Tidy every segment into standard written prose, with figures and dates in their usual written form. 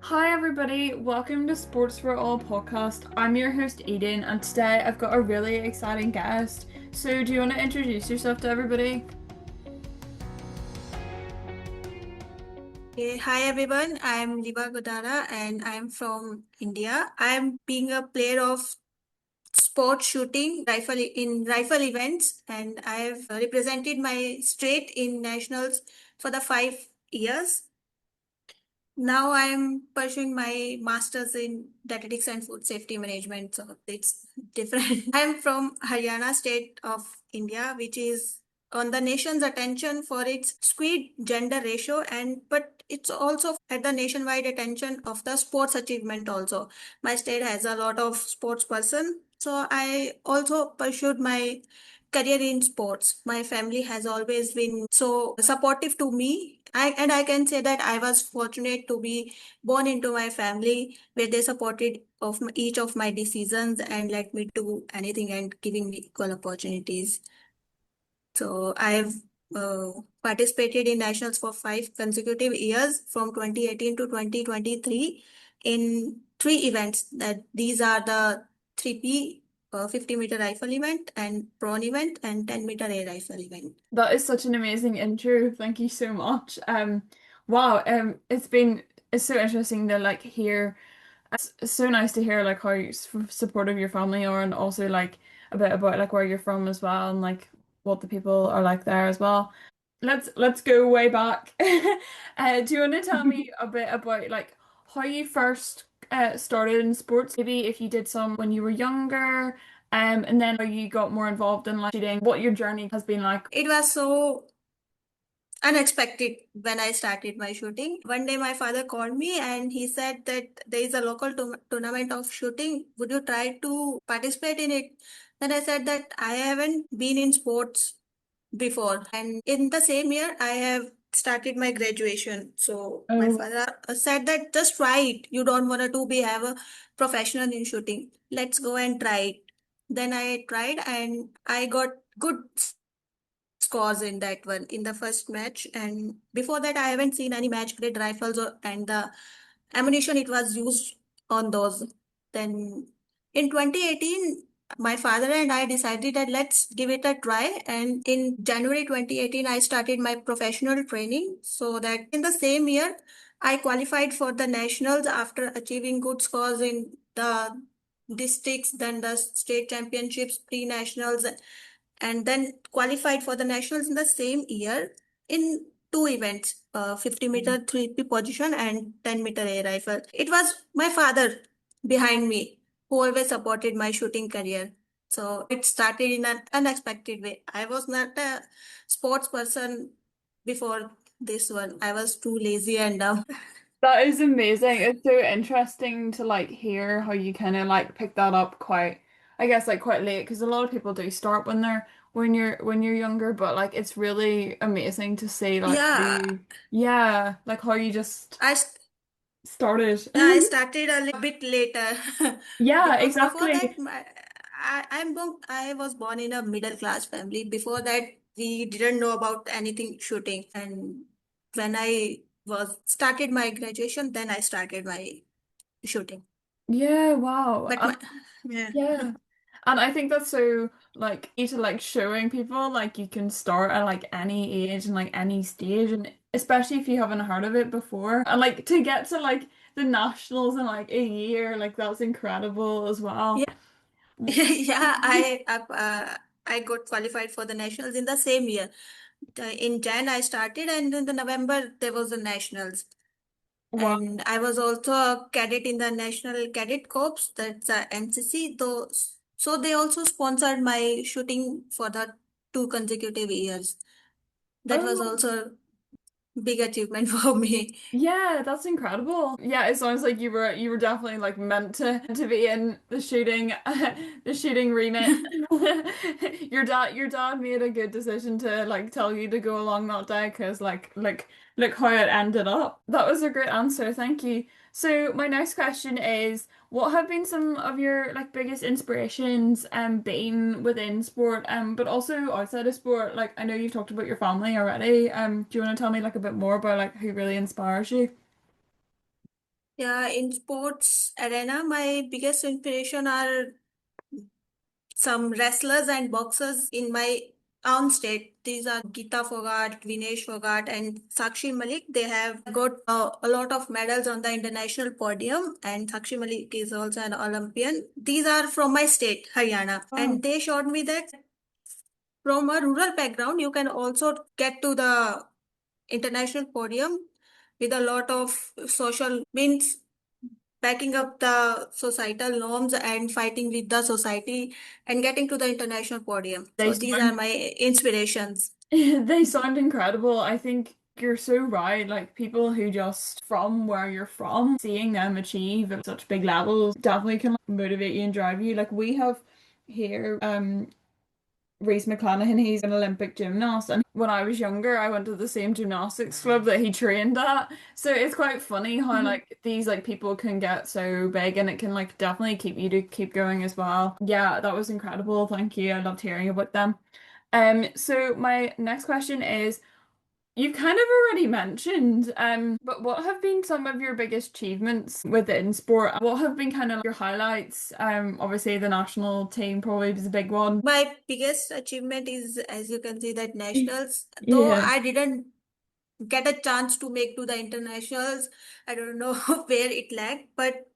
Hi everybody, welcome to Sports for All podcast. I'm your host Eden, and today I've got a really exciting guest. So, do you want to introduce yourself to everybody? Hi everyone, I'm Reeva Godara and I'm from India. I'm being a player of sport shooting rifle events, and I've represented my state in nationals for the 5 years. Now I'm pursuing my master's in dietetics and food safety management, so it's different. I'm from Haryana state of India, which is on the nation's attention for its skewed gender ratio, and but it's also at the nationwide attention of the sports achievement also. My state has a lot of sports person, so I also pursued my career in sports. My family has always been so supportive to me. I can say that I was fortunate to be born into my family where they supported each of my decisions and let me do anything and giving me equal opportunities. So I've uh, participated in nationals for 5 consecutive years from 2018 to 2023 in three events. That these are the 3P 50-meter rifle event and prawn event and 10-meter air rifle event. That is such an amazing intro. Thank you so much. Wow, it's so interesting to like hear. It's so nice to hear like how supportive your family are, and also like a bit about like where you're from as well, and like what the people are like there as well. Let's go way back. Do you want to tell me a bit about like how you first started in sports? Maybe if you did some when you were younger, and then how you got more involved in like shooting, what your journey has been like. It was so unexpected when I started my shooting. One day, my father called me and he said that there is a local tournament of shooting. Would you try to participate in it? Then I said that I haven't been in sports before, and in the same year, I have started my graduation. So my Oh, father said that just try it. You don't want to be have a professional in shooting. Let's go and try it. Then I tried and I got good scores in that one in the first match, and before that I haven't seen any match grade rifles and the ammunition it was used on those. Then in 2018 my father and I decided that let's give it a try, and in January 2018 I started my professional training, so that in the same year I qualified for the nationals after achieving good scores in the districts, then the state championships, pre-nationals, and then qualified for the nationals in the same year in two events, 50-meter 3P position and 10-meter air rifle. It was my father behind me who always supported my shooting career. So it started in an unexpected way. I was not a sports person before this one. I was too lazy and that is amazing. It's so interesting to like hear how you kind of like pick that up quite, I guess like quite late because a lot of people do start when you're younger, but like it's really amazing to see like how yeah, you, yeah, like how you just I started. yeah, I started a little bit later Yeah, because before that, exactly. I was born in a middle class family. Before that, we didn't know about anything shooting. And when I was started my graduation, then I started my shooting. Yeah, wow. But my yeah. Yeah. And I think that's so like easy to like showing people like you can start at like any age and like any stage, and especially if you haven't heard of it before. And like to get to like the nationals in like a year, like that's incredible as well. Yeah, yeah, I got qualified for the nationals in the same year. In Jan I started, and in the November there was the nationals. Wow. And I was also a cadet in the National Cadet Corps, that's NCC. Though, so they also sponsored my shooting for the 2 consecutive years. That was Oh, also a big achievement for me. yeah, that's incredible. Yeah, it sounds like you were definitely like meant to be in the shooting the shooting remit. Your dad made a good decision to like tell you to go along that day because like look how it ended up. That was a great answer. Thank you. So my next question is, what have been some of your like biggest inspirations been within sport but also outside of sport? Like I know you've talked about your family already. Do you want to tell me like a bit more about like who really inspires you? Yeah, in sports arena, my biggest inspiration are some wrestlers and boxers in my own state. These are Geeta Fogart, Vinesh Fogart, and Sakshi Malik. They have got a lot of medals on the international podium, and Sakshi Malik is also an Olympian. These are from my state, Haryana, Wow. and they showed me that from a rural background, you can also get to the international podium with a lot of social means backing up the societal norms and fighting with the society and getting to the international podium. They So these are sound my inspirations. they sound incredible. I think you're so right. Like people who just from where you're from, seeing them achieve at such big levels definitely can like, motivate you and drive you. Like we have here, Reese McClanahan, he's an Olympic gymnast, and when I was younger, I went to the same gymnastics club that he trained at. So it's quite funny how Mhm. like these like people can get so big, and it can like definitely keep you to keep going as well. Yeah, that was incredible. Thank you. I loved hearing about them. So my next question is, you've kind of already mentioned, but what have been some of your biggest achievements within sport? What have been kind of your highlights? Obviously the national team probably was a big one. My biggest achievement is, as you can see, that nationals, though Yeah. I didn't get a chance to make to the internationals, I don't know where it lagged, but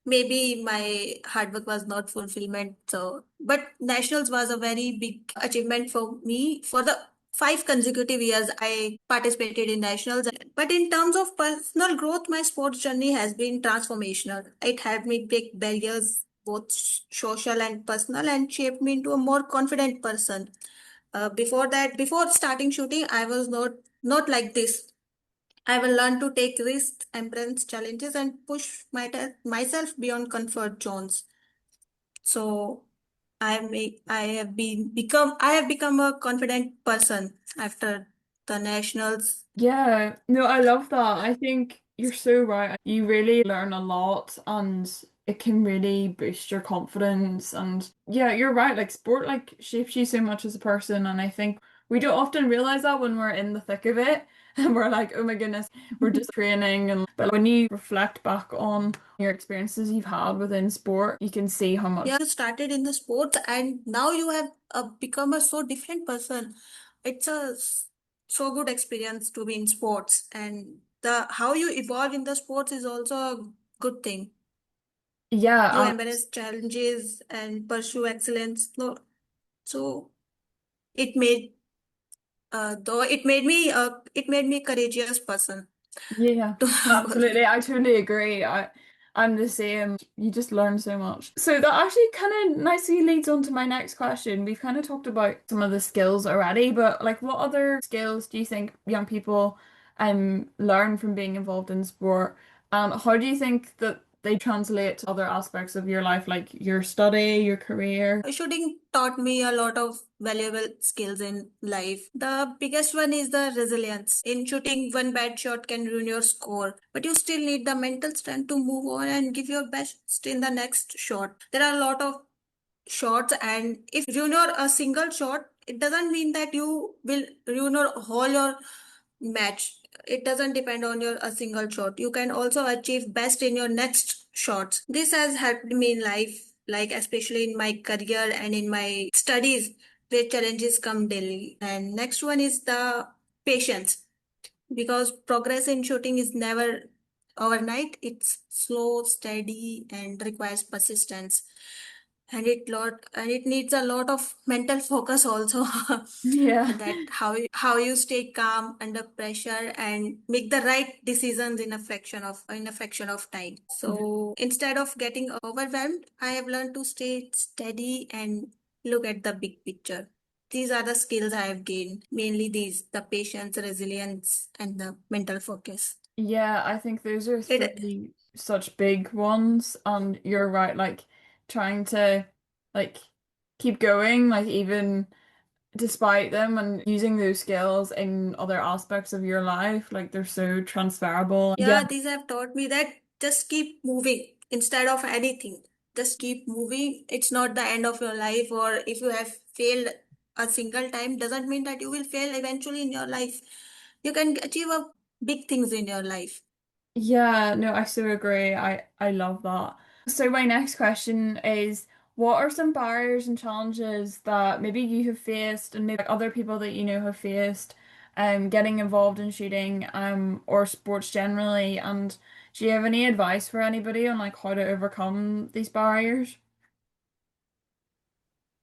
maybe my hard work was not fulfillment. So, but nationals was a very big achievement for me. For the 5 consecutive years, I participated in nationals. But in terms of personal growth, my sports journey has been transformational. It helped me break barriers, both social and personal, and shaped me into a more confident person. Before that, before starting shooting, I was not like this. I will learn to take risks, embrace challenges, and push myself beyond comfort zones. So I have become a confident person after the nationals. Yeah, no, I love that. I think you're so right. You really learn a lot and it can really boost your confidence. And yeah, you're right. Like sport like shapes you so much as a person. And I think we don't often realize that when we're in the thick of it and we're like, oh my goodness, we're just training. And but when you reflect back on your experiences you've had within sport, you can see how much. Yeah, you started in the sports and now you have become a so different person. It's a so good experience to be in sports, and the how you evolve in the sports is also a good thing. You Yeah, embrace challenges and pursue excellence. No, so it made though it made me a courageous person yeah, to absolutely. I totally agree. I'm the same. You just learn so much. So that actually kind of nicely leads on to my next question. We've kind of talked about some of the skills already, but like what other skills do you think young people learn from being involved in sport? And how do you think that they translate to other aspects of your life, like your study, your career? shooting taught me a lot of valuable skills in life. The biggest one is the resilience. In shooting, one bad shot can ruin your score, but you still need the mental strength to move on and give your best in the next shot. There are a lot of shots, and if you ruin a single shot, it doesn't mean that you will ruin your whole your match. It doesn't depend on your a single shot. You can also achieve best in your next shots. This has helped me in life, like especially in my career and in my studies, where challenges come daily. And next one is the patience, because progress in shooting is never overnight. It's slow, steady, and requires persistence, and it needs a lot of mental focus also. Yeah. That how you stay calm under pressure and make the right decisions in a fraction of time. So instead of getting overwhelmed, I have learned to stay steady and look at the big picture. These are the skills I have gained, mainly these: the patience, resilience, and the mental focus. Yeah, I think those are It three such big ones, and you're right, like trying to like keep going, like even despite them and using those skills in other aspects of your life, like they're so transferable. Yeah, Yeah, these have taught me that just keep moving instead of anything. Just keep moving. It's not the end of your life, or if you have failed a single time, doesn't mean that you will fail eventually in your life. You can achieve a big things in your life. Yeah, no, I so agree. I love that. So my next question is, what are some barriers and challenges that maybe you have faced and maybe like other people that you know have faced getting involved in shooting or sports generally, and do you have any advice for anybody on like how to overcome these barriers?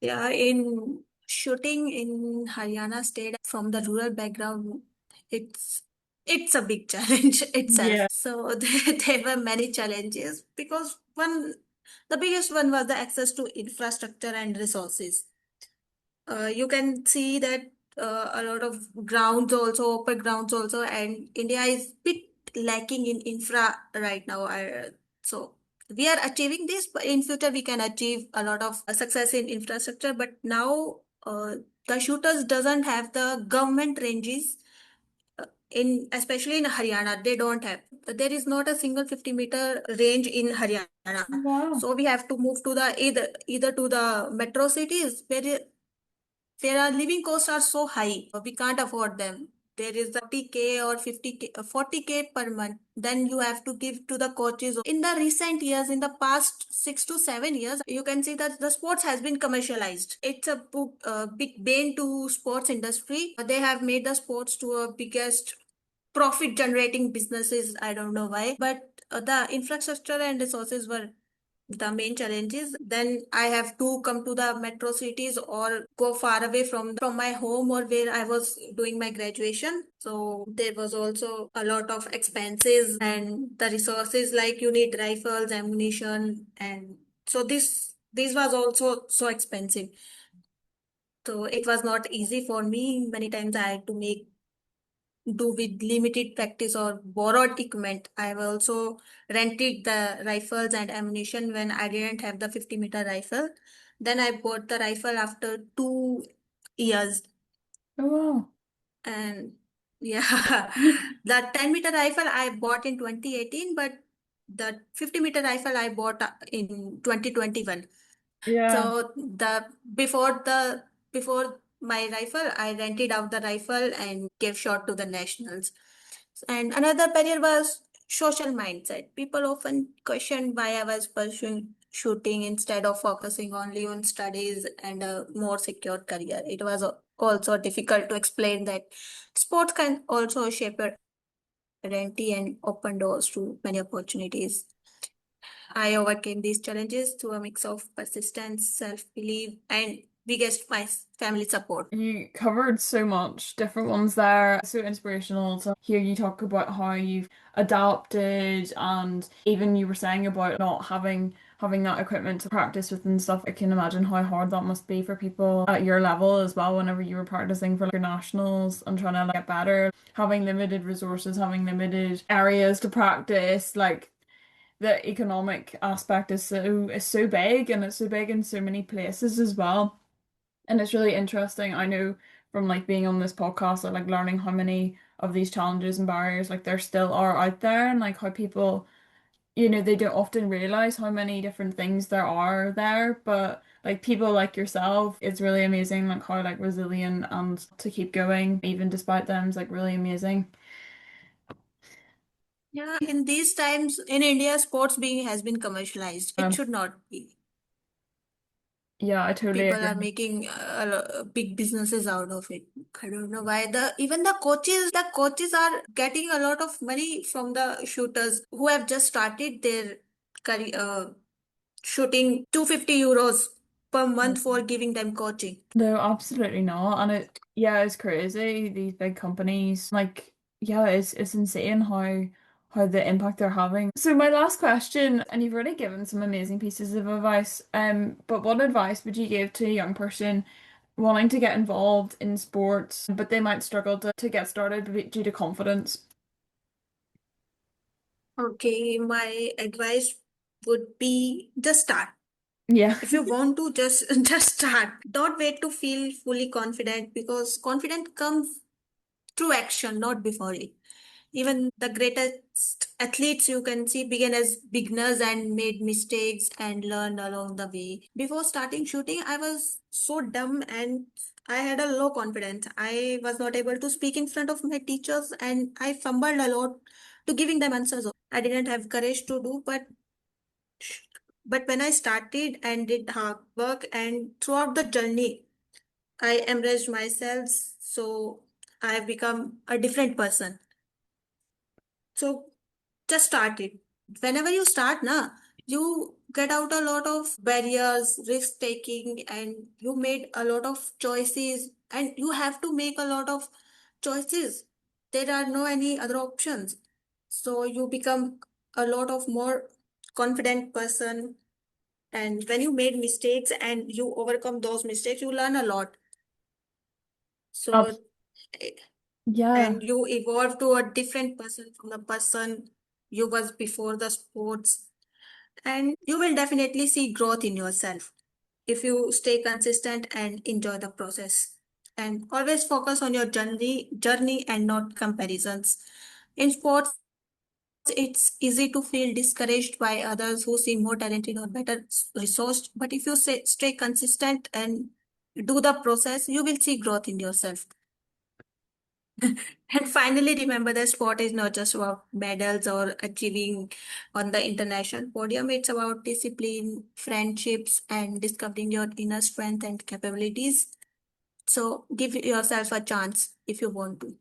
Yeah, in shooting in Haryana state from the rural background, it's it's a big challenge itself. Yeah. So there were many challenges because the biggest one was the access to infrastructure and resources. You can see that a lot of grounds also, open grounds also, and India is bit lacking in infra right now. So we are achieving this, but in future we can achieve a lot of success in infrastructure. But now the shooters doesn't have the government ranges in especially in Haryana. They don't have. There is not a single 50-meter range in Haryana. Wow. So we have to move to the either to the metro cities where their living costs are so high, we can't afford them. There is the 40K or 50K, 40K per month. Then you have to give to the coaches. In the recent years, in the past 6 to 7 years, you can see that the sports has been commercialized. It's a big bane to sports industry. They have made the sports to a biggest profit generating businesses. I don't know why, but the infrastructure and resources were the main challenges. Then I have to come to the metro cities or go far away from my home or where I was doing my graduation. So there was also a lot of expenses and the resources, like you need rifles, ammunition, and so this was also so expensive. So it was not easy for me. Many times I had to make do with limited practice or borrowed equipment. I've also rented the rifles and ammunition when I didn't have the 50-meter rifle. Then I bought the rifle after 2 years. Oh wow. And yeah, the 10-meter rifle I bought in 2018, but the 50-meter rifle I bought in 2021. Yeah. So before my rifle, I rented out the rifle and gave shot to the nationals. And another barrier was social mindset. People often questioned why I was pursuing shooting instead of focusing only on studies and a more secure career. It was also difficult to explain that sports can also shape your identity and open doors to many opportunities. I overcame these challenges through a mix of persistence, self belief, and biggest my family support. You covered so much different ones there. So inspirational to hear you talk about how you've adapted and even you were saying about not having that equipment to practice with and stuff. I can imagine how hard that must be for people at your level as well whenever you were practicing for like, your nationals and trying to like, get better. Having limited resources, having limited areas to practice, like the economic aspect is so big and it's so big in so many places as well. And it's really interesting. I know from like being on this podcast, I like learning how many of these challenges and barriers like there still are out there and like how people, they don't often realize how many different things there are there. But like people like yourself, it's really amazing like how like resilient and to keep going even despite them is like really amazing. Yeah, in these times in India, sports being has been commercialized. It Um, should not be. yeah, I totally People are agree. making big businesses out of it. I don't know why even the coaches are getting a lot of money from the shooters who have just started their career, shooting 250 euros per month for giving them coaching. No, absolutely not. And yeah, it's crazy. These big companies, like, yeah, it's insane how the impact they're having. So my last question, and you've already given some amazing pieces of advice, but what advice would you give to a young person wanting to get involved in sports, but they might struggle to get started due to confidence? Okay, my advice would be just start. Yeah. If you want to just just start. Don't wait to feel fully confident because confidence comes through action, not before it. Even the greatest athletes you can see began as beginners and made mistakes and learned along the way. Before starting shooting, I was so dumb and I had a low confidence. I was not able to speak in front of my teachers and I fumbled a lot to giving them answers. I didn't have courage to do, but when I started and did hard work and throughout the journey, I embraced myself. So I've become a different person. So just start it. Whenever you start, na, you get out a lot of barriers, risk taking, and you made a lot of choices, and you have to make a lot of choices. There are no any other options. So you become a lot of more confident person. And when you made mistakes and you overcome those mistakes, you learn a lot. Up. So Yeah. and you evolve to a different person from the person you was before the sports, and you will definitely see growth in yourself if you stay consistent and enjoy the process, and always focus on your journey and not comparisons. In sports, it's easy to feel discouraged by others who seem more talented or better resourced, but if you stay consistent and do the process, you will see growth in yourself. And finally, remember that sport is not just about medals or achieving on the international podium. It's about discipline, friendships, and discovering your inner strength and capabilities. So give yourself a chance if you want to.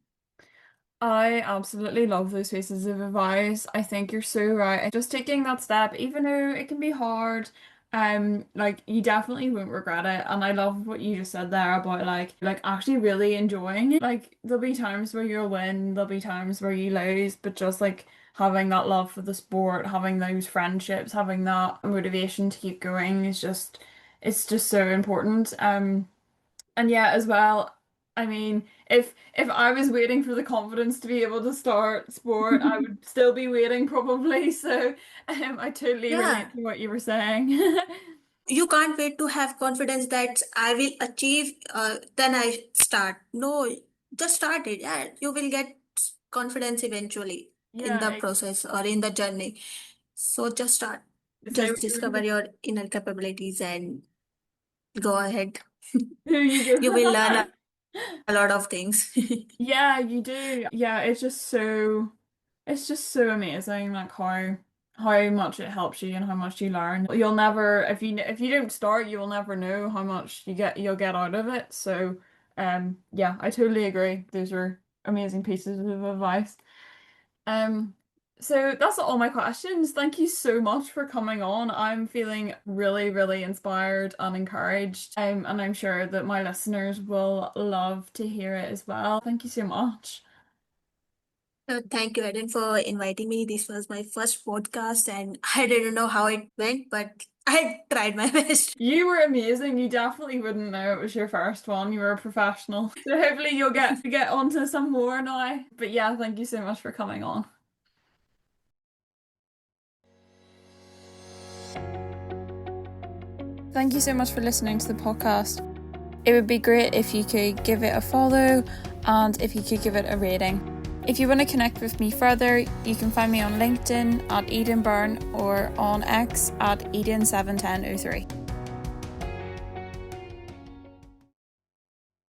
I absolutely love those pieces of advice. I think you're so right. And just taking that step, even though it can be hard, like you definitely won't regret it. And I love what you just said there about like actually really enjoying it. Like there'll be times where you'll win, there'll be times where you lose, but just like having that love for the sport, having those friendships, having that motivation to keep going is just it's just so important. And yeah, as well, I mean, if I was waiting for the confidence to be able to start sport, I would still be waiting probably. So, I totally Yeah, relate to what you were saying. you can't wait to have confidence that I will achieve, then I start. No, just start it. Yeah, you will get confidence eventually in the Yeah, process or in the journey. So just start. say Just what you were discover saying. your inner capabilities and go ahead. There you You will learn go. a lot of things. Yeah, you do. Yeah, it's just so amazing like how much it helps you and how much you learn. You'll never if you don't start, you will never know how much you'll get out of it. So, yeah, I totally agree. Those are amazing pieces of advice. Um, so that's all my questions. Thank you so much for coming on. I'm feeling really, really inspired and encouraged. And I'm sure that my listeners will love to hear it as well. Thank you so much. Thank you, Eden, for inviting me. This was my first podcast, and I didn't know how it went, but I tried my best. You were amazing. You definitely wouldn't know it was your first one. You were a professional. So hopefully you'll get onto some more now. But yeah, thank you so much for coming on. Thank you so much for listening to the podcast. It would be great if you could give it a follow and if you could give it a rating. If you want to connect with me further, you can find me on LinkedIn at Eden Byrne or on X at Eden71003.